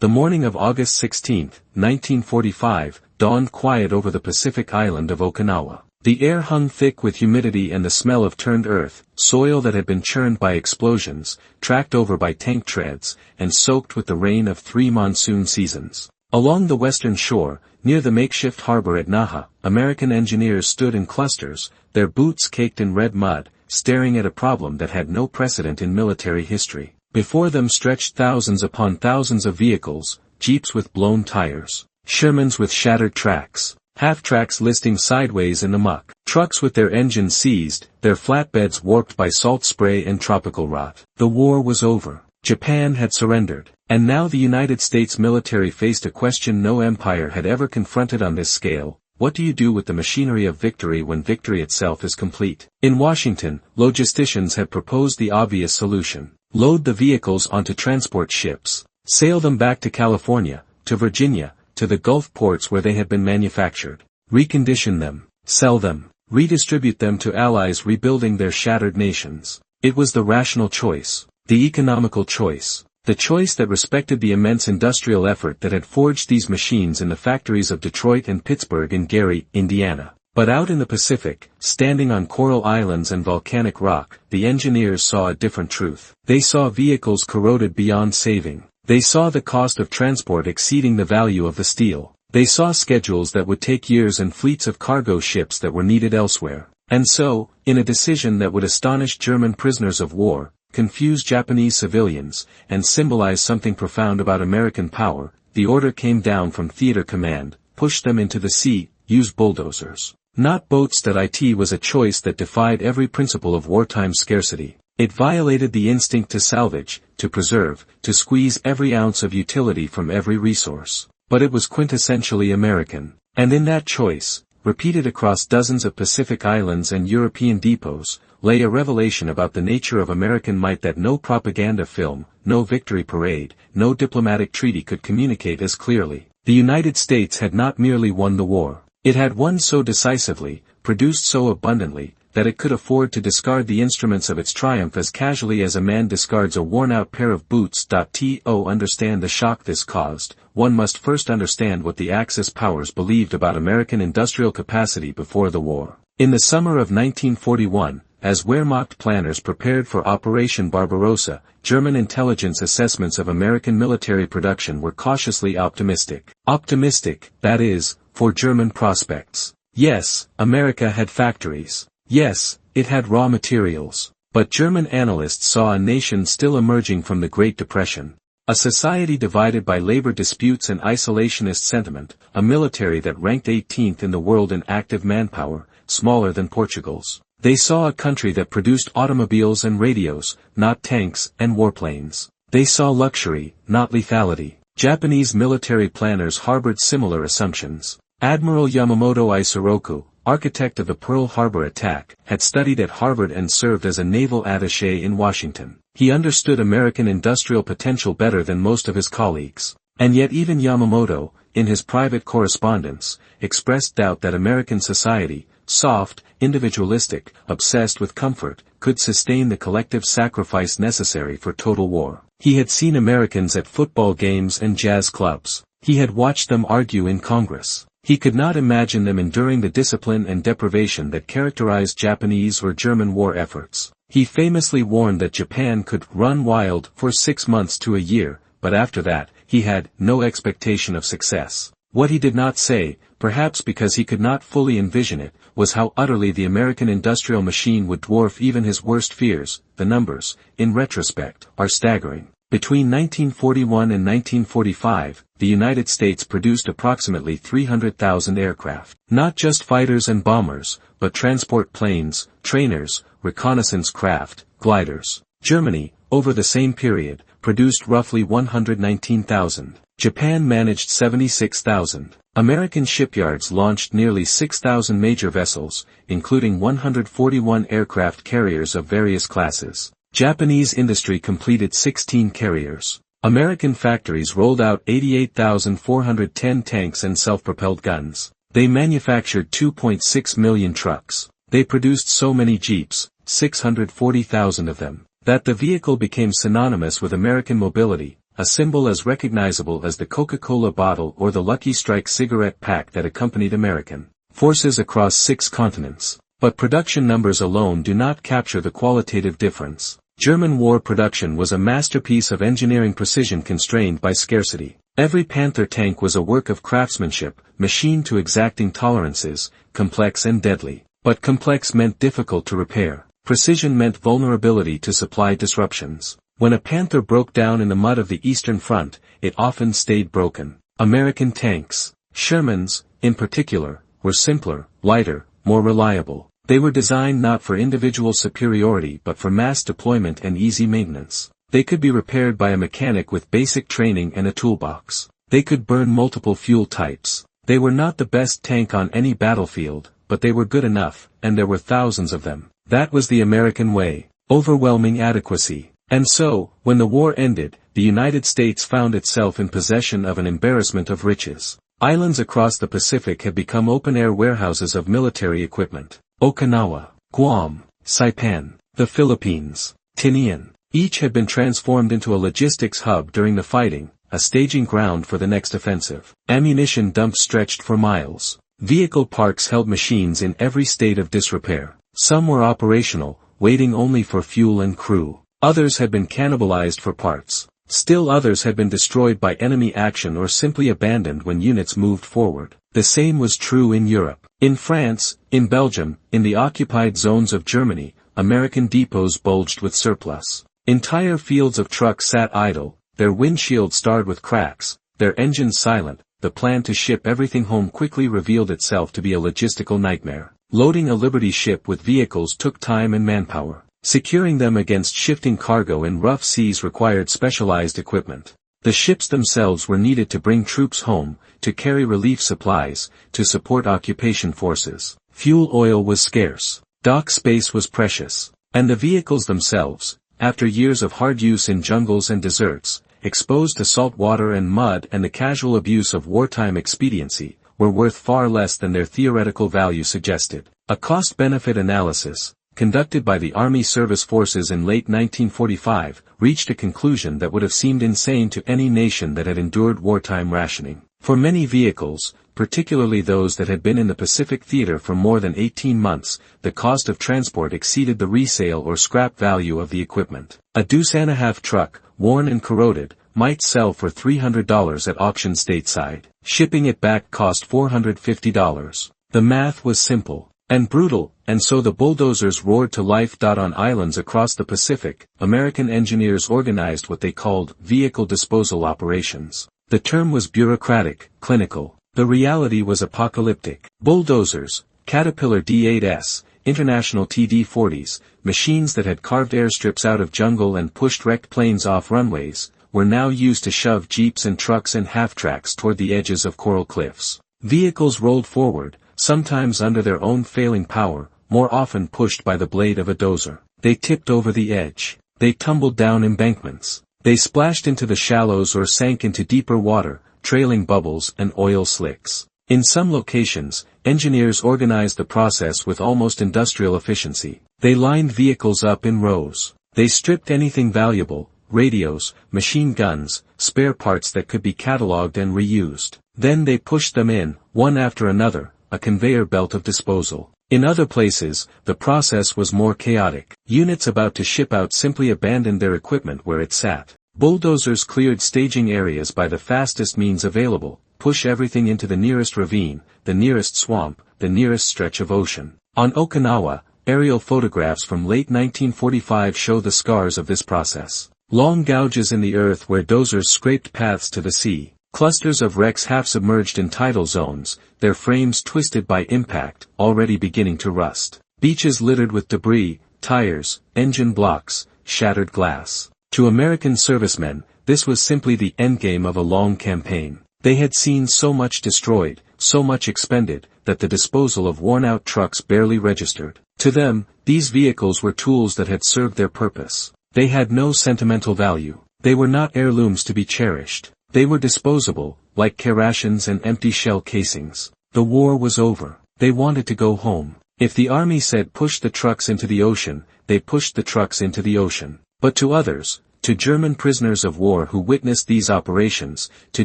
The morning of August 16, 1945, dawned quiet over the Pacific island of Okinawa. The air hung thick with humidity and the smell of turned earth, soil that had been churned by explosions, tracked over by tank treads, and soaked with the rain of 3 monsoon seasons. Along the western shore, near the makeshift harbor at Naha, American engineers stood in clusters, their boots caked in red mud, staring at a problem that had no precedent in military history. Before them stretched thousands upon thousands of vehicles, jeeps with blown tires, Shermans with shattered tracks, half-tracks listing sideways in the muck, trucks with their engines seized, their flatbeds warped by salt spray and tropical rot. The war was over. Japan had surrendered. And now the United States military faced a question no empire had ever confronted on this scale: what do you do with the machinery of victory when victory itself is complete? In Washington, logisticians had proposed the obvious solution. Load the vehicles onto transport ships, sail them back to California, to Virginia, to the Gulf ports where they had been manufactured, recondition them, sell them, redistribute them to allies rebuilding their shattered nations. It was the rational choice, the economical choice, the choice that respected the immense industrial effort that had forged these machines in the factories of Detroit and Pittsburgh and Gary, Indiana. But out in the Pacific, standing on coral islands and volcanic rock, the engineers saw a different truth. They saw vehicles corroded beyond saving. They saw the cost of transport exceeding the value of the steel. They saw schedules that would take years and fleets of cargo ships that were needed elsewhere. And so, in a decision that would astonish German prisoners of war, confuse Japanese civilians, and symbolize something profound about American power, the order came down from Theater Command: push them into the sea, use bulldozers. Not boats. It was a choice that defied every principle of wartime scarcity. It violated the instinct to salvage, to preserve, to squeeze every ounce of utility from every resource. But it was quintessentially American. And in that choice, repeated across dozens of Pacific islands and European depots, lay a revelation about the nature of American might that no propaganda film, no victory parade, no diplomatic treaty could communicate as clearly. The United States had not merely won the war. It had won so decisively, produced so abundantly, that it could afford to discard the instruments of its triumph as casually as a man discards a worn-out pair of boots. To understand the shock this caused, one must first understand what the Axis powers believed about American industrial capacity before the war. In the summer of 1941, as Wehrmacht planners prepared for Operation Barbarossa, German intelligence assessments of American military production were cautiously optimistic. Optimistic, that is, for German prospects. Yes, America had factories. Yes, it had raw materials. But German analysts saw a nation still emerging from the Great Depression. A society divided by labor disputes and isolationist sentiment, a military that ranked 18th in the world in active manpower, smaller than Portugal's. They saw a country that produced automobiles and radios, not tanks and warplanes. They saw luxury, not lethality. Japanese military planners harbored similar assumptions. Admiral Yamamoto Isoroku, architect of the Pearl Harbor attack, had studied at Harvard and served as a naval attaché in Washington. He understood American industrial potential better than most of his colleagues. And yet even Yamamoto, in his private correspondence, expressed doubt that American society, soft, individualistic, obsessed with comfort, could sustain the collective sacrifice necessary for total war. He had seen Americans at football games and jazz clubs. He had watched them argue in Congress. He could not imagine them enduring the discipline and deprivation that characterized Japanese or German war efforts. He famously warned that Japan could run wild for 6 months to a year, but after that, he had no expectation of success. What he did not say, perhaps because he could not fully envision it, was how utterly the American industrial machine would dwarf even his worst fears. The numbers, in retrospect, are staggering. Between 1941 and 1945, the United States produced approximately 300,000 aircraft. Not just fighters and bombers, but transport planes, trainers, reconnaissance craft, gliders. Germany, over the same period, produced roughly 119,000. Japan managed 76,000. American shipyards launched nearly 6,000 major vessels, including 141 aircraft carriers of various classes. Japanese industry completed 16 carriers. American factories rolled out 88,410 tanks and self-propelled guns. They manufactured 2.6 million trucks. They produced so many jeeps, 640,000 of them, that the vehicle became synonymous with American mobility, a symbol as recognizable as the Coca-Cola bottle or the Lucky Strike cigarette pack that accompanied American forces across 6 continents. But production numbers alone do not capture the qualitative difference. German war production was a masterpiece of engineering precision constrained by scarcity. Every Panther tank was a work of craftsmanship, machined to exacting tolerances, complex and deadly. But complex meant difficult to repair. Precision meant vulnerability to supply disruptions. When a Panther broke down in the mud of the Eastern Front, it often stayed broken. American tanks, Shermans, in particular, were simpler, lighter, more reliable. They were designed not for individual superiority but for mass deployment and easy maintenance. They could be repaired by a mechanic with basic training and a toolbox. They could burn multiple fuel types. They were not the best tank on any battlefield, but they were good enough, and there were thousands of them. That was the American way. Overwhelming adequacy. And so, when the war ended, the United States found itself in possession of an embarrassment of riches. Islands across the Pacific had become open-air warehouses of military equipment. Okinawa, Guam, Saipan, the Philippines, Tinian. Each had been transformed into a logistics hub during the fighting, a staging ground for the next offensive. Ammunition dumps stretched for miles. Vehicle parks held machines in every state of disrepair. Some were operational, waiting only for fuel and crew. Others had been cannibalized for parts. Still others had been destroyed by enemy action or simply abandoned when units moved forward. The same was true in Europe. In France, in Belgium, in the occupied zones of Germany, American depots bulged with surplus. Entire fields of trucks sat idle, their windshields starred with cracks, their engines silent. The plan to ship everything home quickly revealed itself to be a logistical nightmare. Loading a Liberty ship with vehicles took time and manpower. Securing them against shifting cargo in rough seas required specialized equipment. The ships themselves were needed to bring troops home, to carry relief supplies, to support occupation forces. Fuel oil was scarce. Dock space was precious. And the vehicles themselves, after years of hard use in jungles and deserts, exposed to salt water and mud and the casual abuse of wartime expediency, were worth far less than their theoretical value suggested. A cost-benefit analysis, conducted by the Army Service Forces in late 1945, reached a conclusion that would have seemed insane to any nation that had endured wartime rationing. For many vehicles, particularly those that had been in the Pacific Theater for more than 18 months, the cost of transport exceeded the resale or scrap value of the equipment. A deuce-and-a-half truck, worn and corroded, might sell for $300 at auction stateside. Shipping it back cost $450. The math was simple and brutal, and so the bulldozers roared to life. On islands across the Pacific, American engineers organized what they called vehicle disposal operations. The term was bureaucratic, clinical. The reality was apocalyptic. Bulldozers, Caterpillar D8s, International TD-40s, machines that had carved airstrips out of jungle and pushed wrecked planes off runways, were now used to shove jeeps and trucks and half-tracks toward the edges of coral cliffs. Vehicles rolled forward, sometimes under their own failing power, more often pushed by the blade of a dozer. They tipped over the edge. They tumbled down embankments. They splashed into the shallows or sank into deeper water, trailing bubbles and oil slicks. In some locations, engineers organized the process with almost industrial efficiency. They lined vehicles up in rows. They stripped anything valuable, radios, machine guns, spare parts that could be cataloged and reused. Then they pushed them in, one after another, a conveyor belt of disposal. In other places, the process was more chaotic. Units about to ship out simply abandoned their equipment where it sat. Bulldozers cleared staging areas by the fastest means available, push everything into the nearest ravine, the nearest swamp, the nearest stretch of ocean. On Okinawa, aerial photographs from late 1945 show the scars of this process. Long gouges in the earth where dozers scraped paths to the sea. Clusters of wrecks half-submerged in tidal zones, their frames twisted by impact, already beginning to rust. Beaches littered with debris, tires, engine blocks, shattered glass. To American servicemen, this was simply the endgame of a long campaign. They had seen so much destroyed, so much expended, that the disposal of worn-out trucks barely registered. To them, these vehicles were tools that had served their purpose. They had no sentimental value. They were not heirlooms to be cherished. They were disposable, like rations and empty shell casings. The war was over. They wanted to go home. If the army said push the trucks into the ocean, they pushed the trucks into the ocean. But to others, to German prisoners of war who witnessed these operations, to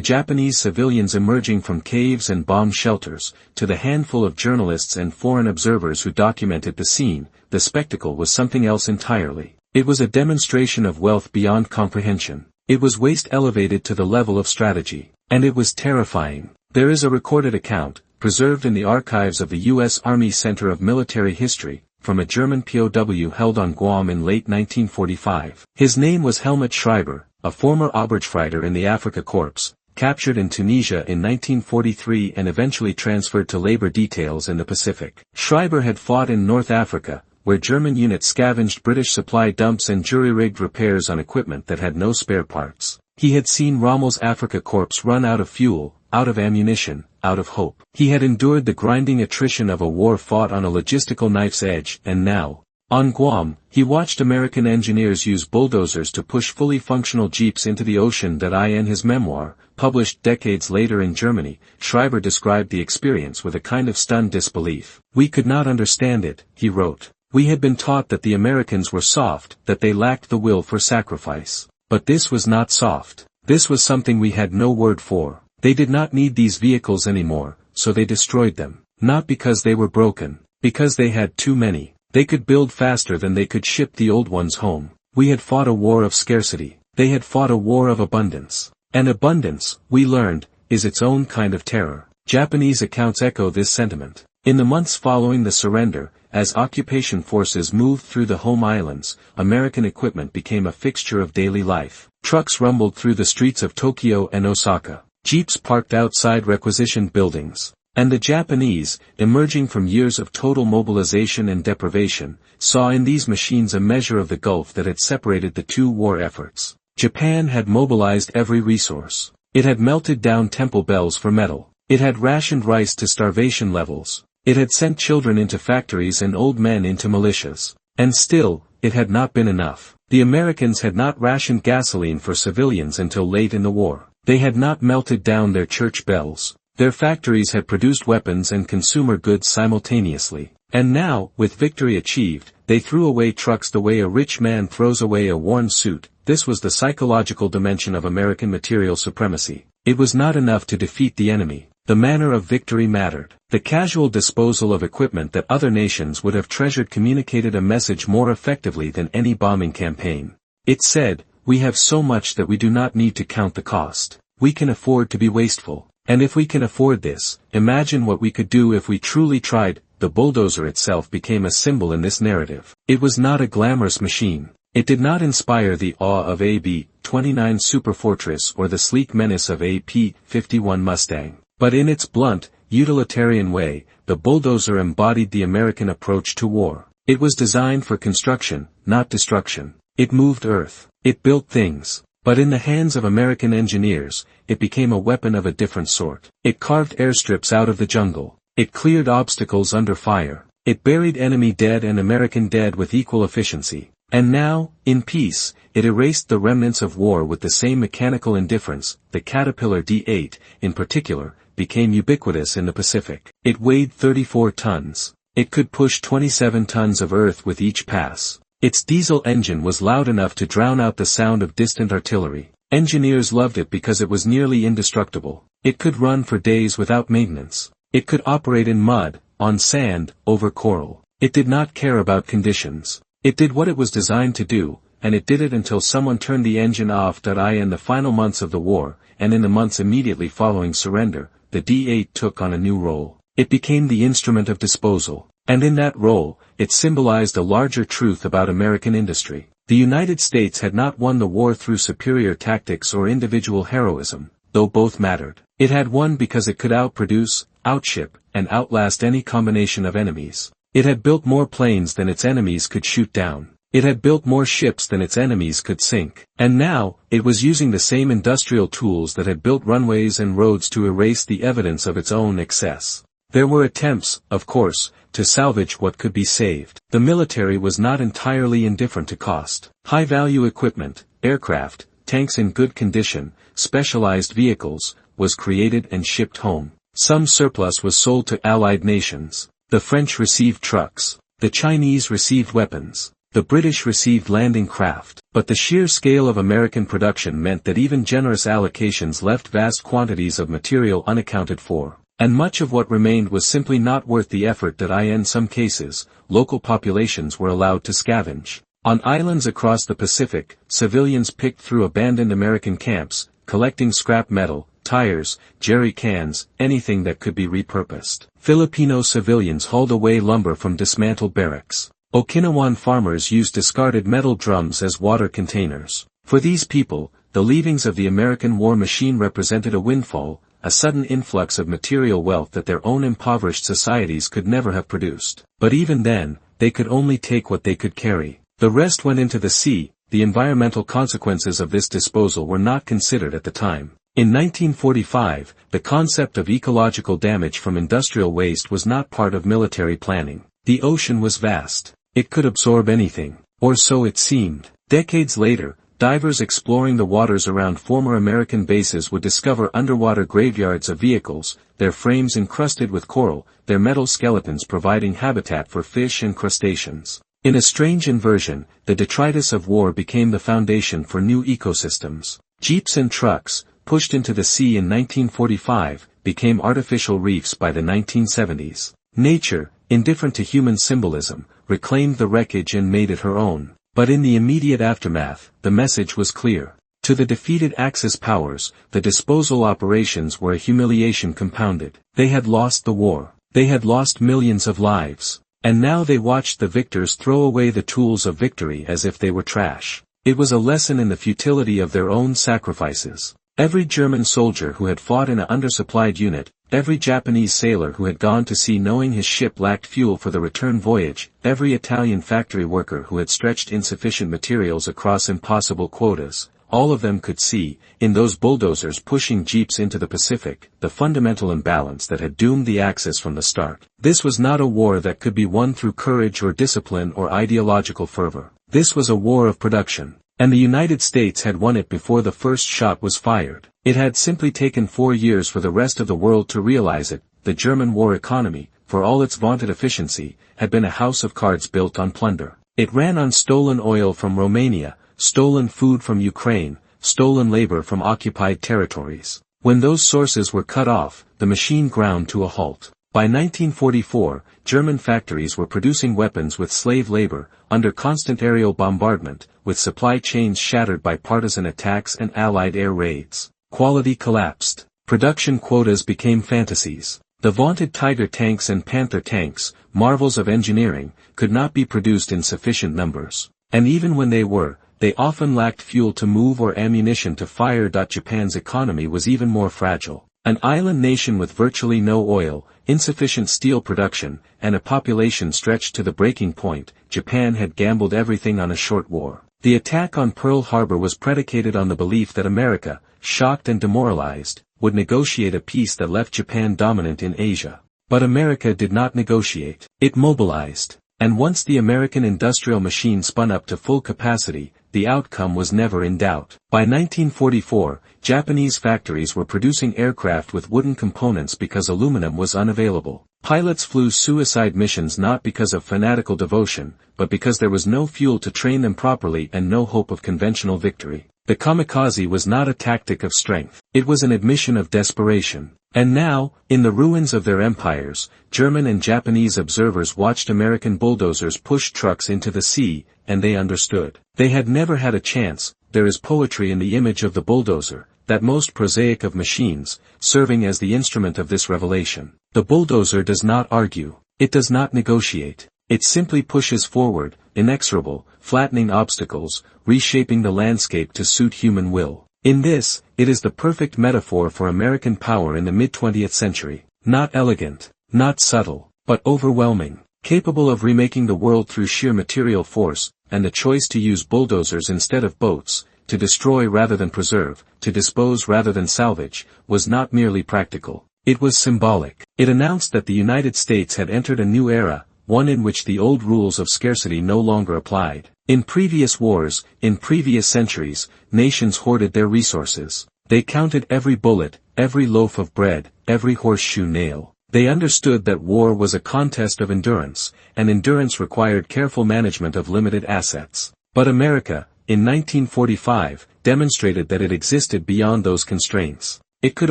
Japanese civilians emerging from caves and bomb shelters, to the handful of journalists and foreign observers who documented the scene, the spectacle was something else entirely. It was a demonstration of wealth beyond comprehension. It was waste elevated to the level of strategy. And it was terrifying. There is a recorded account, preserved in the archives of the U.S. Army Center of Military History, from a German POW held on Guam in late 1945. His name was Helmut Schreiber, a former Oberstleutnant in the Afrika Korps, captured in Tunisia in 1943 and eventually transferred to labor details in the Pacific. Schreiber had fought in North Africa, where German units scavenged British supply dumps and jury-rigged repairs on equipment that had no spare parts. He had seen Rommel's Afrika Korps run out of fuel, out of ammunition, out of hope. He had endured the grinding attrition of a war fought on a logistical knife's edge, and now, on Guam, he watched American engineers use bulldozers to push fully functional jeeps into the ocean. In his memoir, published decades later in Germany, Schreiber described the experience with a kind of stunned disbelief. "We could not understand it," he wrote. "We had been taught that the Americans were soft, that they lacked the will for sacrifice. But this was not soft. This was something we had no word for. They did not need these vehicles anymore, so they destroyed them. Not because they were broken, because they had too many. They could build faster than they could ship the old ones home. We had fought a war of scarcity. They had fought a war of abundance. And abundance, we learned, is its own kind of terror." Japanese accounts echo this sentiment. In the months following the surrender, as occupation forces moved through the home islands, American equipment became a fixture of daily life. Trucks rumbled through the streets of Tokyo and Osaka. Jeeps parked outside requisitioned buildings. And the Japanese, emerging from years of total mobilization and deprivation, saw in these machines a measure of the gulf that had separated the two war efforts. Japan had mobilized every resource. It had melted down temple bells for metal. It had rationed rice to starvation levels. It had sent children into factories and old men into militias. And still, it had not been enough. The Americans had not rationed gasoline for civilians until late in the war. They had not melted down their church bells. Their factories had produced weapons and consumer goods simultaneously. And now, with victory achieved, they threw away trucks the way a rich man throws away a worn suit. This was the psychological dimension of American material supremacy. It was not enough to defeat the enemy. The manner of victory mattered. The casual disposal of equipment that other nations would have treasured communicated a message more effectively than any bombing campaign. It said, "We have so much that we do not need to count the cost. We can afford to be wasteful. And if we can afford this, imagine what we could do if we truly tried." The bulldozer itself became a symbol in this narrative. It was not a glamorous machine. It did not inspire the awe of a B-29 Superfortress or the sleek menace of a P-51 Mustang. But in its blunt, utilitarian way, the bulldozer embodied the American approach to war. It was designed for construction, not destruction. It moved earth. It built things. But in the hands of American engineers, it became a weapon of a different sort. It carved airstrips out of the jungle. It cleared obstacles under fire. It buried enemy dead and American dead with equal efficiency. And now, in peace, it erased the remnants of war with the same mechanical indifference. The Caterpillar D8, in particular, became ubiquitous in the Pacific. It weighed 34 tons. It could push 27 tons of earth with each pass. Its diesel engine was loud enough to drown out the sound of distant artillery. Engineers loved it because it was nearly indestructible. It could run for days without maintenance. It could operate in mud, on sand, over coral. It did not care about conditions. It did what it was designed to do, and it did it until someone turned the engine off. In the final months of the war, and in the months immediately following surrender, the D8 took on a new role. It became the instrument of disposal. And in that role, it symbolized a larger truth about American industry. The United States had not won the war through superior tactics or individual heroism, though both mattered. It had won because it could outproduce, outship, and outlast any combination of enemies. It had built more planes than its enemies could shoot down. It had built more ships than its enemies could sink. And now, it was using the same industrial tools that had built runways and roads to erase the evidence of its own excess. There were attempts, of course, to salvage what could be saved. The military was not entirely indifferent to cost. High-value equipment, aircraft, tanks in good condition, specialized vehicles, was created and shipped home. Some surplus was sold to Allied nations. The French received trucks. The Chinese received weapons. the British received landing craft. But the sheer scale of American production meant that even generous allocations left vast quantities of material unaccounted for. And much of what remained was simply not worth the effort that in some cases, local populations were allowed to scavenge. On islands across the Pacific, civilians picked through abandoned American camps, collecting scrap metal, tires, jerry cans, anything that could be repurposed. Filipino civilians hauled away lumber from dismantled barracks. Okinawan farmers used discarded metal drums as water containers. For these people, the leavings of the American war machine represented a windfall, a sudden influx of material wealth that their own impoverished societies could never have produced. But even then, they could only take what they could carry. The rest went into the sea. The environmental consequences of this disposal were not considered at the time. In 1945, the concept of ecological damage from industrial waste was not part of military planning. The ocean was vast. It could absorb anything. Or so it seemed. Decades later, divers exploring the waters around former American bases would discover underwater graveyards of vehicles, their frames encrusted with coral, their metal skeletons providing habitat for fish and crustaceans. In a strange inversion, the detritus of war became the foundation for new ecosystems. Jeeps and trucks, pushed into the sea in 1945, became artificial reefs by the 1970s. Nature, indifferent to human symbolism, reclaimed the wreckage and made it her own. But in the immediate aftermath, the message was clear. To the defeated Axis powers, the disposal operations were a humiliation compounded. They had lost the war. They had lost millions of lives. And now they watched the victors throw away the tools of victory as if they were trash. It was a lesson in the futility of their own sacrifices. Every German soldier who had fought in an undersupplied unit, every Japanese sailor who had gone to sea knowing his ship lacked fuel for the return voyage, every Italian factory worker who had stretched insufficient materials across impossible quotas, all of them could see, in those bulldozers pushing jeeps into the Pacific, the fundamental imbalance that had doomed the Axis from the start. This was not a war that could be won through courage or discipline or ideological fervor. This was a war of production. And the United States had won it before the first shot was fired. It had simply taken 4 years for the rest of the world to realize it. The German war economy, for all its vaunted efficiency, had been a house of cards built on plunder. It ran on stolen oil from Romania, stolen food from Ukraine, stolen labor from occupied territories. When those sources were cut off, the machine ground to a halt. By 1944, German factories were producing weapons with slave labor, under constant aerial bombardment, with supply chains shattered by partisan attacks and Allied air raids. Quality collapsed. Production quotas became fantasies. The vaunted Tiger tanks and Panther tanks, marvels of engineering, could not be produced in sufficient numbers. And even when they were, they often lacked fuel to move or ammunition to fire. Japan's economy was even more fragile. An island nation with virtually no oil, insufficient steel production, and a population stretched to the breaking point, Japan had gambled everything on a short war. The attack on Pearl Harbor was predicated on the belief that America, shocked and demoralized, would negotiate a peace that left Japan dominant in Asia. But America did not negotiate. It mobilized. And once the American industrial machine spun up to full capacity, the outcome was never in doubt. By 1944, Japanese factories were producing aircraft with wooden components because aluminum was unavailable. Pilots flew suicide missions not because of fanatical devotion, but because there was no fuel to train them properly and no hope of conventional victory. The kamikaze was not a tactic of strength. It was an admission of desperation. And now, in the ruins of their empires, German and Japanese observers watched American bulldozers push trucks into the sea, and they understood. They had never had a chance. There is poetry in the image of the bulldozer, that most prosaic of machines, serving as the instrument of this revelation. The bulldozer does not argue. It does not negotiate. It simply pushes forward, inexorable, flattening obstacles, reshaping the landscape to suit human will. In this, it is the perfect metaphor for American power in the mid-20th century. Not elegant, not subtle, but overwhelming, capable of remaking the world through sheer material force, and the choice to use bulldozers instead of boats, to destroy rather than preserve, to dispose rather than salvage, was not merely practical. It was symbolic. It announced that the United States had entered a new era, one in which the old rules of scarcity no longer applied. In previous wars, in previous centuries, nations hoarded their resources. They counted every bullet, every loaf of bread, every horseshoe nail. They understood that war was a contest of endurance, and endurance required careful management of limited assets. But America, in 1945, demonstrated that it existed beyond those constraints. It could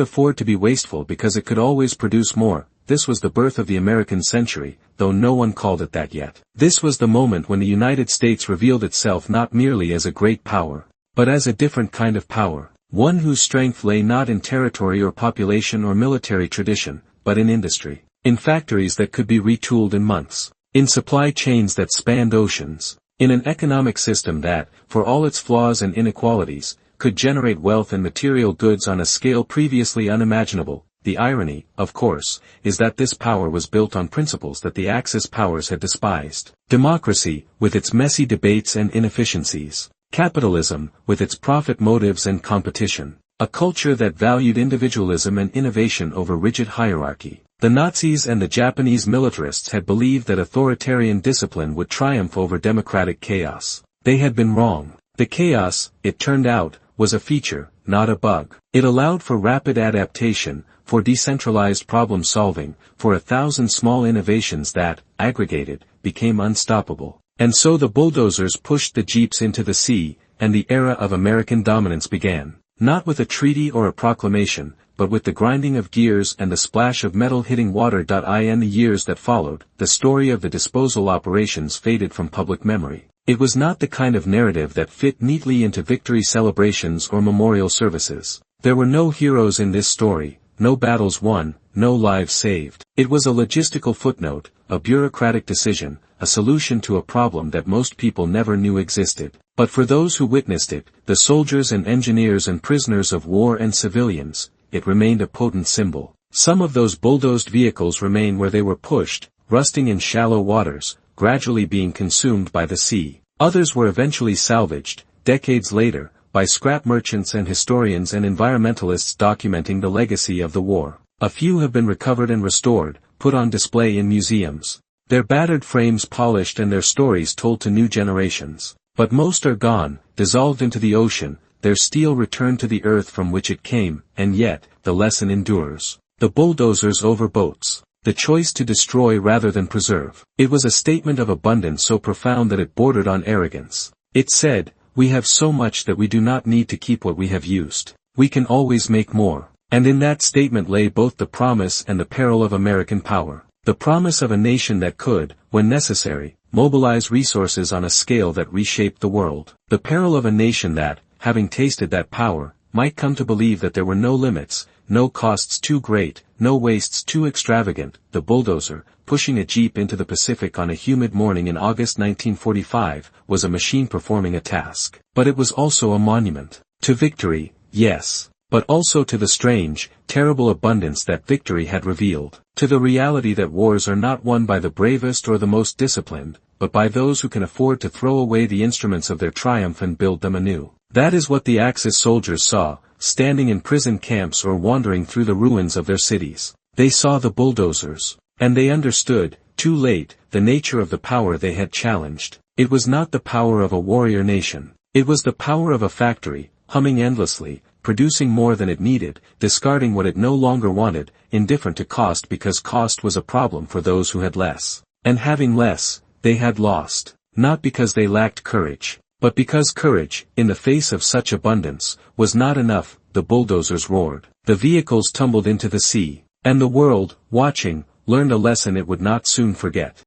afford to be wasteful because it could always produce more. This was the birth of the American century, though no one called it that yet. This was the moment when the United States revealed itself not merely as a great power, but as a different kind of power, one whose strength lay not in territory or population or military tradition, but in industry, in factories that could be retooled in months, in supply chains that spanned oceans, in an economic system that, for all its flaws and inequalities, could generate wealth and material goods on a scale previously unimaginable. The irony, of course, is that this power was built on principles that the Axis powers had despised. Democracy, with its messy debates and inefficiencies. Capitalism, with its profit motives and competition. A culture that valued individualism and innovation over rigid hierarchy. The Nazis and the Japanese militarists had believed that authoritarian discipline would triumph over democratic chaos. They had been wrong. The chaos, it turned out, was a feature, not a bug. It allowed for rapid adaptation, for decentralized problem-solving, for 1,000 small innovations that, aggregated, became unstoppable. And so the bulldozers pushed the jeeps into the sea, and the era of American dominance began. Not with a treaty or a proclamation, but with the grinding of gears and the splash of metal hitting water. In the years that followed, the story of the disposal operations faded from public memory. It was not the kind of narrative that fit neatly into victory celebrations or memorial services. There were no heroes in this story, no battles won, no lives saved. It was a logistical footnote, a bureaucratic decision, a solution to a problem that most people never knew existed. But for those who witnessed it, the soldiers and engineers and prisoners of war and civilians, it remained a potent symbol. Some of those bulldozed vehicles remain where they were pushed, rusting in shallow waters, gradually being consumed by the sea. Others were eventually salvaged, decades later, by scrap merchants and historians and environmentalists documenting the legacy of the war. A few have been recovered and restored, put on display in museums. Their battered frames polished and their stories told to new generations. But most are gone, dissolved into the ocean, their steel returned to the earth from which it came, and yet, the lesson endures. The bulldozers over boats. The choice to destroy rather than preserve. It was a statement of abundance so profound that it bordered on arrogance. It said, "We have so much that we do not need to keep what we have used. We can always make more." And in that statement lay both the promise and the peril of American power. The promise of a nation that could, when necessary, mobilize resources on a scale that reshaped the world. The peril of a nation that, having tasted that power, might come to believe that there were no limits, no costs too great, no wastes too extravagant. The bulldozer, pushing a jeep into the Pacific on a humid morning in August 1945, was a machine performing a task. But it was also a monument. To victory, yes. But also to the strange, terrible abundance that victory had revealed. To the reality that wars are not won by the bravest or the most disciplined, but by those who can afford to throw away the instruments of their triumph and build them anew. That is what the Axis soldiers saw, standing in prison camps or wandering through the ruins of their cities. They saw the bulldozers. And they understood, too late, the nature of the power they had challenged. It was not the power of a warrior nation. It was the power of a factory, humming endlessly, producing more than it needed, discarding what it no longer wanted, indifferent to cost because cost was a problem for those who had less. And having less, they had lost. Not because they lacked courage, but because courage, in the face of such abundance, was not enough. The bulldozers roared. The vehicles tumbled into the sea. And the world, watching, learned a lesson it would not soon forget.